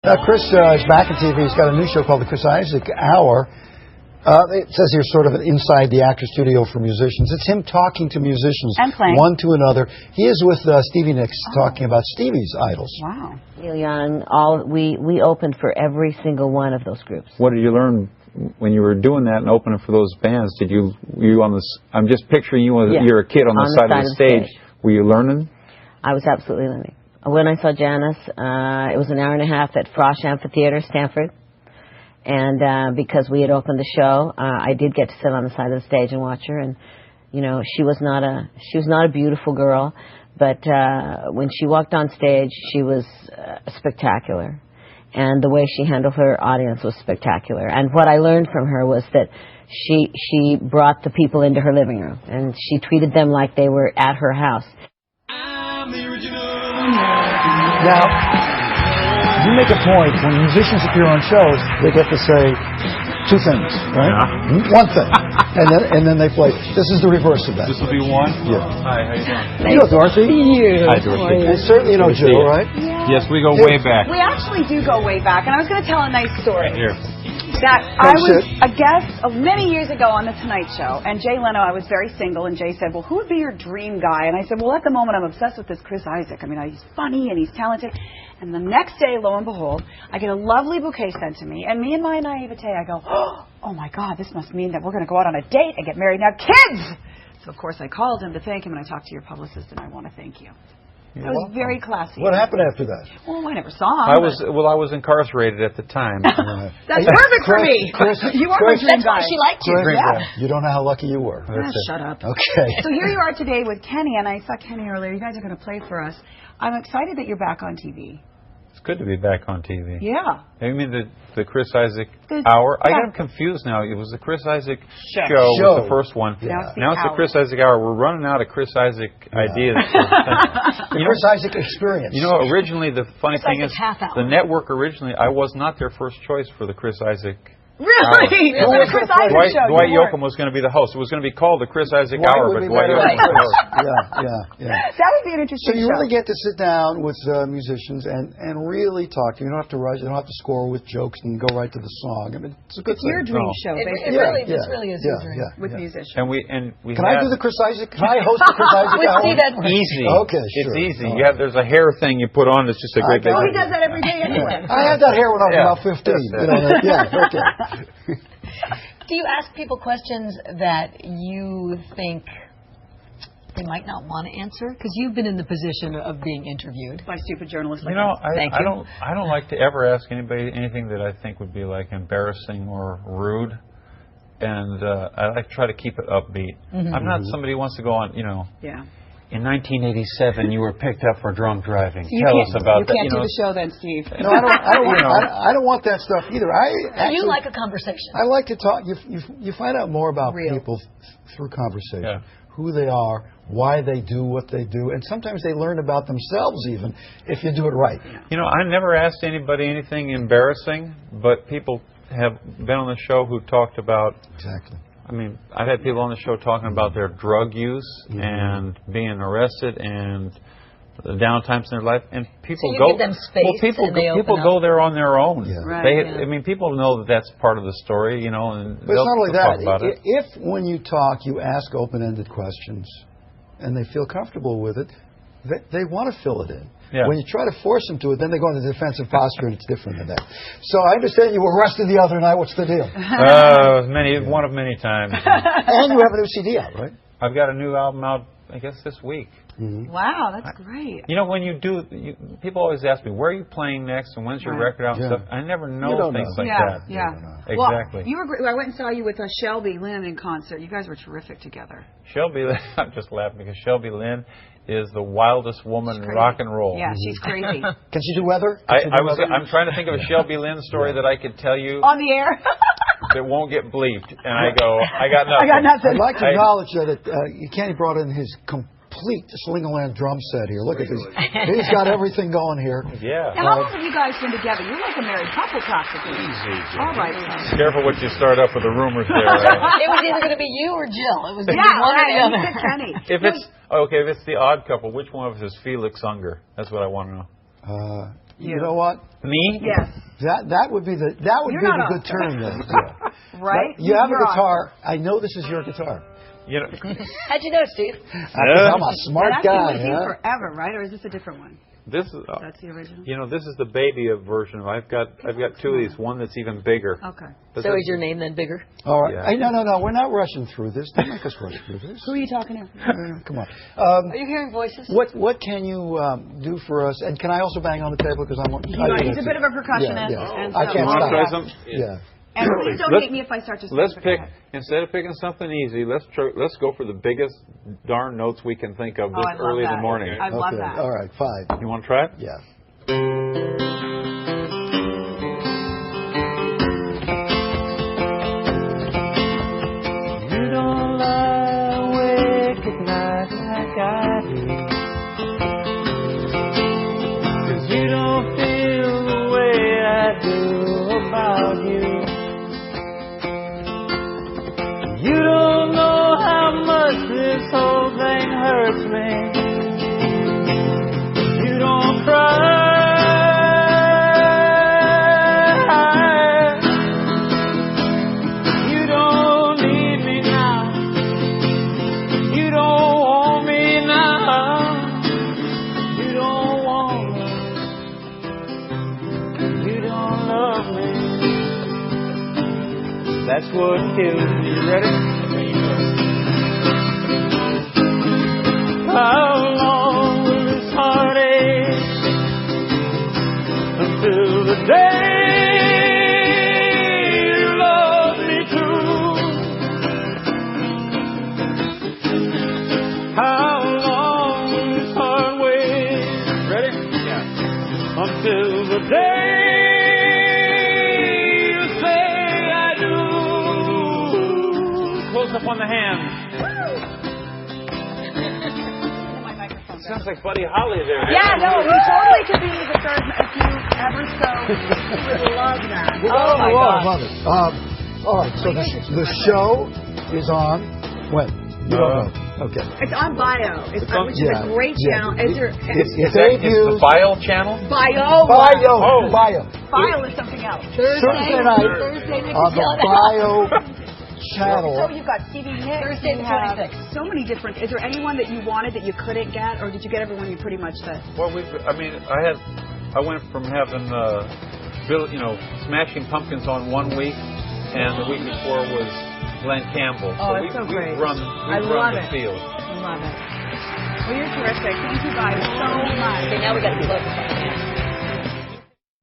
Chris is back on TV. He's got a new show called the Chris Isaak Hour. It says here sort of an inside the actor studio for musicians. It's him talking to musicians, and playing one to another. He is with Stevie Nicks talking about Stevie's idols. Wow. Neil Young, we opened for every single one of those groups. What did you learn when you were doing that and opening for those bands? Were you on this? I'm just picturing you as you're a kid on the side of the stage. Were you learning? I was absolutely learning. When I saw Janice, it was an hour and a half at Frosh Amphitheater, Stanford. And because we had opened the show, I did get to sit on the side of the stage and watch her. And, you know, she was not a beautiful girl, but when she walked on stage, she was spectacular. And the way she handled her audience was spectacular. And what I learned from her was that she brought the people into her living room, and she treated them like they were at her house. Now, you make a point, when musicians appear on shows, they get to say two things, right? Yeah. One thing. And then they play. This is the reverse of that. This will be one? Yeah. Hi, how you doing? You know Dorothy? Hi, Dorothy. And certainly you know Jill, right? Yeah. Yes, we go way back. We actually do go way back, and I was going to tell a nice story. Here. That I was a guest many years ago on The Tonight Show, and Jay Leno, I was very single, and Jay said, well, who would be your dream guy? And I said, well, at the moment, I'm obsessed with this Chris Isaak. I mean, he's funny, and he's talented. And the next day, lo and behold, I get a lovely bouquet sent to me, and me and my naivete, I go, oh my God, this must mean that we're going to go out on a date and get married and have kids! So, of course, I called him to thank him, and I talked to your publicist, and I want to thank you. That was very classy. What happened after that? Well, I never saw him. I was incarcerated at the time. That's perfect for me. Chris, you are my dream guy. She liked you. You don't know how lucky you were. Shut up. Okay. So here you are today with Kenny, and I saw Kenny earlier. You guys are going to play for us. I'm excited that you're back on TV. It's good to be back on TV. Yeah. You mean the Chris Isaak Hour? I got him confused now. It was the Chris Isaak show was the first one. Yeah. Now it's the Chris Isaak Hour. We're running out of Chris Isaak ideas. The Chris Isaak experience. You know, originally, the funny thing is, the network originally, I was not their first choice for the Chris Isaak. Really? Who was Chris Isaak show? Dwight Yoakam was going to be the host. It was going to be called the Chris Isaak Hour, but Dwight Yoakam was the host. Yeah. That would be an interesting show. So you show. really get to sit down with musicians and really talk to them. You don't have to rush. You don't have to score with jokes and go right to the song. I mean, it's a good thing. Your dream show, basically. This really is your dream. With musicians. And we Can I do the Chris Isaak? Can I host the Chris Isaak Hour? Easy. Okay, sure. It's easy. There's a hair thing you put on. It's just a great big. Oh, he does that every day anyway. I had that hair when I was about 15. Okay. Do you ask people questions that you think they might not want to answer? Because you've been in the position of being interviewed by stupid journalists. You know, I don't like to ever ask anybody anything that I think would be like embarrassing or rude, and I like to try to keep it upbeat. I'm not somebody who wants to go on, Yeah. In 1987, you were picked up for drunk driving. Tell us about that. You can't do the show then, Steve. No, I don't want that stuff either. You like a conversation. I like to talk. You find out more about people through conversation. Who they are, why they do what they do, and sometimes they learn about themselves even if you do it right. You know, I never asked anybody anything embarrassing, but people have been on the show who talked about. Exactly. I mean, I've had people on the show talking about their drug use and being arrested and the downtimes in their life, and people give them space. Well, people go there on their own. Yeah. I mean, people know that that's part of the story, and but it's not only that. Talk about it. If when you talk, you ask open-ended questions, and they feel comfortable with it, they want to fill it in. Yeah. When you try to force them to it, then they go into defensive posture, and it's different than that. So I understand you were arrested the other night. What's the deal? One of many times. And you have a new CD out, right? I've got a new album out, I guess, this week. Wow, that's great. You know, when you do, people always ask me, where are you playing next and when's your record out and stuff. I never know things like that. Yeah. Exactly. Well, I went and saw you with Shelby Lynn in concert. You guys were terrific together. Shelby Lynn, I'm just laughing because Shelby Lynn is the wildest woman in rock and roll. Yeah, she's crazy. Can she do weather? I'm trying to think of a Shelby Lynn story that I could tell you. On the air? That won't get bleeped. And I got nothing. I'd like to acknowledge that Kenny brought in his complete Slingerland drum set here. Look at this. He's got everything going here. Yeah. Now, how long have you guys been together? You're like a married couple, practically. Easy. All right. Careful what you start up with the rumors there. It was either going to be you or Jill. It was going to be one or the other. Kenny. If it's the odd couple, which one of us is Felix Unger? That's what I want to know. You know what? Me? Yes. That would be the good term then. Yeah. Right? You have a You're guitar. I know this is your guitar. You know, How'd you know, Steve? I'm a smart That's guy. been with you Huh? forever, right? Or is this a different one? this is. That's the original. You know, this is the baby version. I've got two of these. One that's even bigger. Okay. So is your name then bigger? All right. Yeah. Hey, no. We're not rushing through this. Don't make us rush through this. Who are you talking to? Come on. Are you hearing voices? What can you do for us? And can I also bang on the table because He's a bit of a percussionist. Yeah. And I so can't Want to try stop. some? Yeah. And please don't hate me if I start to. Let's pick instead of picking something easy. Let's go for the biggest darn notes we can think of this early in the morning. I love that. All right. Fine. You want to try it? Yeah. You don't lie awake at night like I do, 'cause you don't feel the way I do about you. You don't know how much this whole thing hurts me. You don't cry. You don't need me now. You don't want me now. You don't want me. You don't love me. That's what kills me. You ready? How long will this heartache until the day you love me true? How long will this heart wait? Ready? Yeah. Until the day you say I do. Close up on the hands. Sounds like Buddy Holly there. Yeah, no, you totally could be the third if you ever so would love that. Oh my I God. love it. All right. So the show is on when? You don't know. Okay. It's on Bio. It's on- which is a great channel. Is there It Is that the File channel? Bio? Bio. File is something else. Thursday night on the Bio channel. So you've got Stevie Nicks. Thursday the you have 26th. so many different. Is there anyone that you wanted that you couldn't get, or did you get everyone you pretty much said? Well, I went from having Smashing Pumpkins on one week, and the week before was Glenn Campbell. Oh, so it's so we've great. run the field. I love it. Well, you're terrific. Thank you guys so much. Okay, now we got to close.